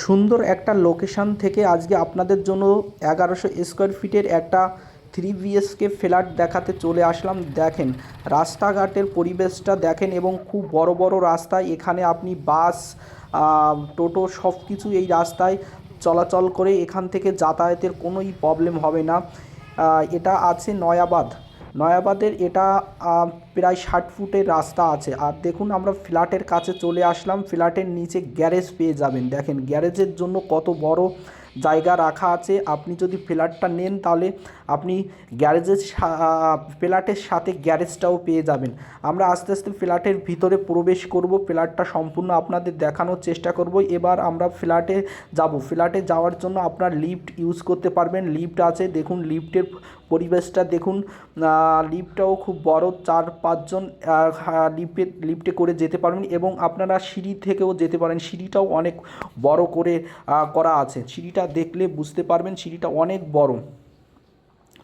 সুন্দর একটা লোকেশান থেকে আজকে আপনাদের জন্য 1100 স্কোয়ার ফিটের একটা 3 BHK ফ্ল্যাট দেখাতে চলে আসলাম। দেখেন রাস্তাঘাটের পরিবেশটা দেখেন এবং খুব বড় বড় রাস্তায় এখানে আপনি বাস টোটো সব কিছু এই রাস্তায় চলাচল করে এখান থেকে যাতায়াতের কোনোই প্রবলেম হবে না। এটা আছে নয়াবাদের এটা প্রায় 60 ফুটের রাস্তা আছে। আর দেখুন আমরা ফ্ল্যাটের কাছে চলে আসলাম। ফ্ল্যাটের নিচে গ্যারেজ পেয়ে যাবেন। দেখেন গ্যারেজের জন্য কত বড় জায়গা রাখা আছে। আপনি যদি ফ্ল্যাটটা নেন তাহলে আপনি ফ্ল্যাটের সাথে গ্যারেজটাও পেয়ে যাবেন। আমরা আস্তে আস্তে ফ্ল্যাটের ভিতরে প্রবেশ করব, ফ্ল্যাটটা সম্পূর্ণ আপনাদের দেখানোর চেষ্টা করব। এবার আমরা ফ্ল্যাটে যাব। ফ্ল্যাটে যাওয়ার জন্য আপনার লিফট ইউজ করতে পারবেন। লিফট আছে, দেখুন লিফটের পরিবেশটা দেখুন। লিফটটাও খুব বড়, 4-5 জন লিফটে করে যেতে পারবেন এবং আপনারা সিঁড়ি থেকেও যেতে পারেন। সিঁড়িটাও অনেক বড় করে করা আছে। সিঁড়িটা দেখলে বুঝতে পারবেন সিঁড়িটা অনেক বড়।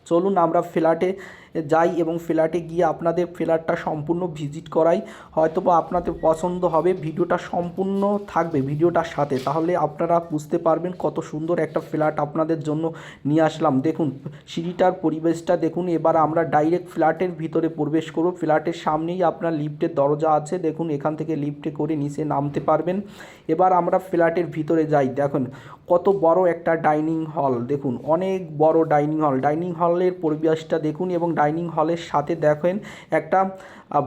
চলুন আমরা ফ্ল্যাটে যাই এবং ফ্ল্যাটে গিয়ে আপনাদের ফ্ল্যাটটা সম্পূর্ণ ভিজিট করাই। হয়তোবা আপনাদের পছন্দ হবে। ভিডিওটা সম্পূর্ণ থাকবে ভিডিওটার সাথে, তাহলে আপনারা বুঝতে পারবেন কত সুন্দর একটা ফ্ল্যাট আপনাদের জন্য নিয়ে আসলাম। দেখুন সিঁড়িটার পরিবেশটা দেখুন। এবার আমরা ডাইরেক্ট ফ্ল্যাটের ভিতরে প্রবেশ করব। ফ্ল্যাটের সামনেই আপনার লিফটের দরজা আছে, দেখুন এখান থেকে লিফটে করে নিচে নামতে পারবেন। এবার আমরা ফ্ল্যাটের ভিতরে যাই। দেখুন কত বড় একটা ডাইনিং হল, দেখুন অনেক বড় ডাইনিং হল। ডাইনিং হলের পরিবেশটা দেখুন এবং ডাইনিং হলের সাথে দেখেন একটা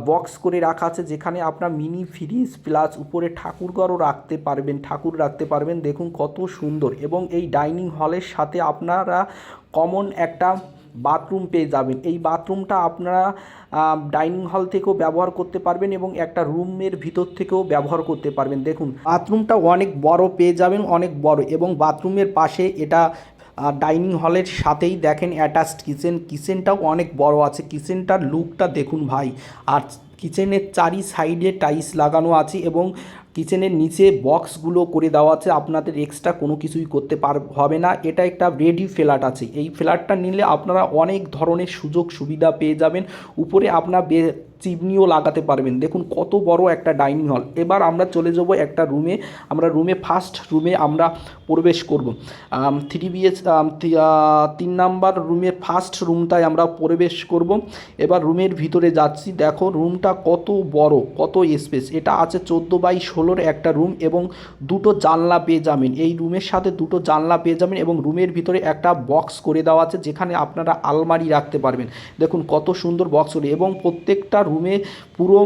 বক্স করে রাখা আছে, যেখানে আপনার মিনি ফ্রিজ প্লাস উপরে ঠাকুর রাখতে পারবেন। দেখুন কত সুন্দর। এবং এই ডাইনিং হলের সাথে আপনারা কমন একটা বাথরুম পেয়ে যাবেন। এই বাথরুমটা আপনারা ডাইনিং হল থেকেও ব্যবহার করতে পারবেন এবং একটা রুমের ভিতর থেকেও ব্যবহার করতে পারবেন। দেখুন বাথরুমটা অনেক বড় পেয়ে যাবেন, অনেক বড়। এবং বাথরুমের পাশে এটা ডাইনিং হলের সাথেই দেখেন অ্যাটাচড কিচেনটাও অনেক বড় আছে। কিচেনটার লুকটা দেখুন ভাই। আর কিচেনের চারি সাইডে টাইলস লাগানো আছে এবং কিচেনের নিচে বক্সগুলো করে দেওয়া আছে। আপনাদের এক্সট্রা কোনো কিছুই করতে হবে না। এটা একটা রেডি ফ্ল্যাট আছে। এই ফ্ল্যাটটা নিলে আপনারা অনেক ধরনের সুযোগ সুবিধা পেয়ে যাবেন। উপরে আপনার চিমনিও লাগাতে পারবেন। দেখুন কত বড় একটা ডাইনিং হল। এবার আমরা চলে যাব একটা রুমে। ফার্স্ট রুমে আমরা প্রবেশ করব। 3 নাম্বার রুমের ফার্স্ট রুমটায় আমরা প্রবেশ করব। এবার রুমের ভিতরে যাচ্ছি। দেখো রুমটা কত বড়, কত স্পেস। এটা আছে 14x16 একটা রুম এবং দুটো জানলা পেয়ে যাবেন। এই রুমের সাথে দুটো জানলা পেয়ে যাবেন এবং রুমের ভিতরে একটা বক্স করে দেওয়া আছে, যেখানে আপনারা আলমারি রাখতে পারবেন। দেখুন কত সুন্দর বক্স করে। এবং প্রত্যেকটা রুমে পুরো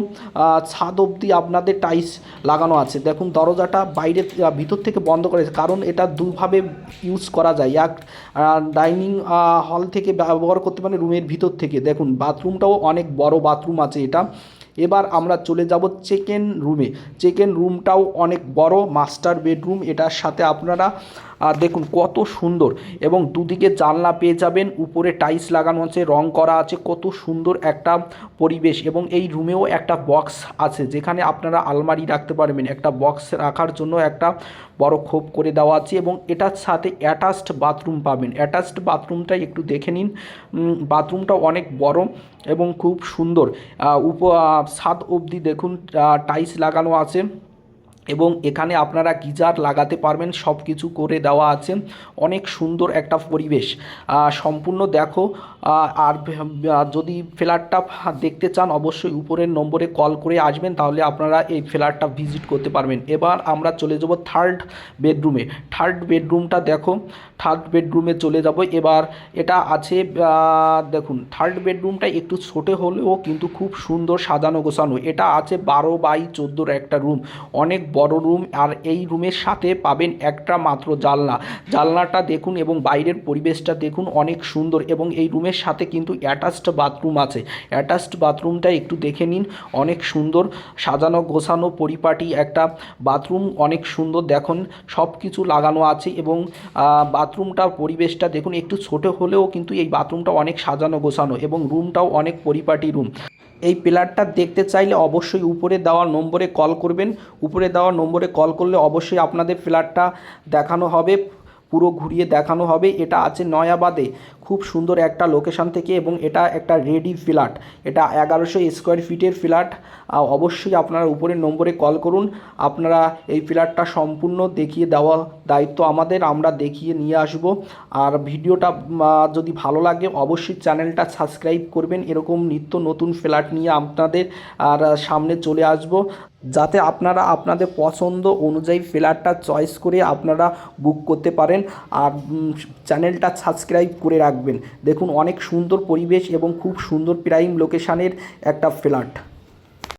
ছাদ অবধি আপনাদের টাইলস লাগানো আছে। দেখুন দরজাটা ভিতর থেকে বন্ধ করেছে, কারণ এটা দুভাবে ইউজ করা যায়। এক ডাইনিং হল থেকে ব্যবহার করতে পারেন, রুমের ভিতর থেকে। দেখুন বাথরুমটাও অনেক বড় বাথরুম আছে এটা। এবার আমরা চলে যাব চেকেন রুমটাও অনেক বড়, মাস্টার বেডরুম। এটার সাথে আপনারা দেখুন কত সুন্দর এবং দুদিকে জানলা পেয়ে যাবেন। উপরে টাইলস লাগানো আছে, রং করা আছে, কত সুন্দর একটা পরিবেশ। এবং এই রুমেও একটা বক্স আছে, যেখানে আপনারা আলমারি রাখতে পারবেন। একটা বক্স রাখার জন্য একটা বড় খোপ করে দেওয়া আছে এবং এটার সাথে অ্যাটাচড বাথরুম পাবেন। অ্যাটাচড বাথরুমটা একটু দেখে নিন। বাথরুমটা অনেক বড় এবং খুব সুন্দর। ছাদ অবধি দেখুন টাইলস লাগানো আছে এবং এখানে আপনারা গিজার লাগাতে পারবেন। সব কিছু করে দেওয়া আছে। অনেক সুন্দর একটা পরিবেশ সম্পূর্ণ। দেখো আর যদি ফ্ল্যাটটা দেখতে চান অবশ্যই উপরের নম্বরে কল করে আসবেন, তাহলে আপনারা এই ফ্ল্যাটটা ভিজিট করতে পারবেন। এবার আমরা চলে যাব থার্ড বেডরুমটা দেখো। থার্ড বেডরুমে চলে যাব। এবার এটা আছে দেখুন থার্ড বেডরুমটা একটু ছোটো হলেও কিন্তু খুব সুন্দর সাজানো গোছানো। এটা আছে 12x14 একটা রুম, অনেক বড় রুম। আর এই রুমের সাথে পাবেন একটা মাত্র জানলাটা দেখুন এবং বাইরের পরিবেশটা দেখুন অনেক সুন্দর। এবং এই রুমের সাথে কিন্তু অ্যাটাচড বাথরুম আছে। অ্যাটাচড বাথরুমটা একটু দেখে নিন, অনেক সুন্দর সাজানো গোছানো পরিপাটি একটা বাথরুম, অনেক সুন্দর। দেখুন সব কিছু লাগানো আছে এবং বাথরুমটার পরিবেশটা দেখুন। একটু ছোট হলেও কিন্তু এই বাথরুমটা অনেক সাজানো গোছানো এবং রুমটাও অনেক পরিপাটি রুম। এই প্ল্যাটটা দেখতে চাইলে অবশ্যই উপরে দেওয়া নম্বরে কল করবেন। উপরে দেওয়া নম্বরে কল করলে অবশ্যই আপনাদের ফ্ল্যাটটা দেখানো হবে, পুরো ঘুরিয়ে দেখানো হবে। এটা আছে নয়াবাদে, খুব সুন্দর একটা লোকেশান থেকে, এবং এটা একটা রেডি ফ্ল্যাট, এটা 1100 স্কোয়ার ফিটের ফ্ল্যাট। অবশ্যই আপনারা উপরের নম্বরে কল করুন, আপনারা এই ফ্ল্যাটটা সম্পূর্ণ দেখিয়ে দেওয়া দায়িত্ব আমাদের, আমরা দেখিয়ে নিয়ে আসব। আর ভিডিওটা যদি ভালো লাগে অবশ্যই চ্যানেলটা সাবস্ক্রাইব করবেন, এরকম নিত্য নতুন ফ্ল্যাট নিয়ে আপনাদের আর সামনে চলে আসব, যাতে আপনারা আপনাদের পছন্দ অনুযায়ী ফ্ল্যাটটা চয়েস করে আপনারা বুক করতে পারেন। আর চ্যানেলটা সাবস্ক্রাইব করে রাখবেন। দেখুন অনেক সুন্দর পরিবেশ এবং খুব সুন্দর প্রাইম লোকেশানের একটা ফ্ল্যাট।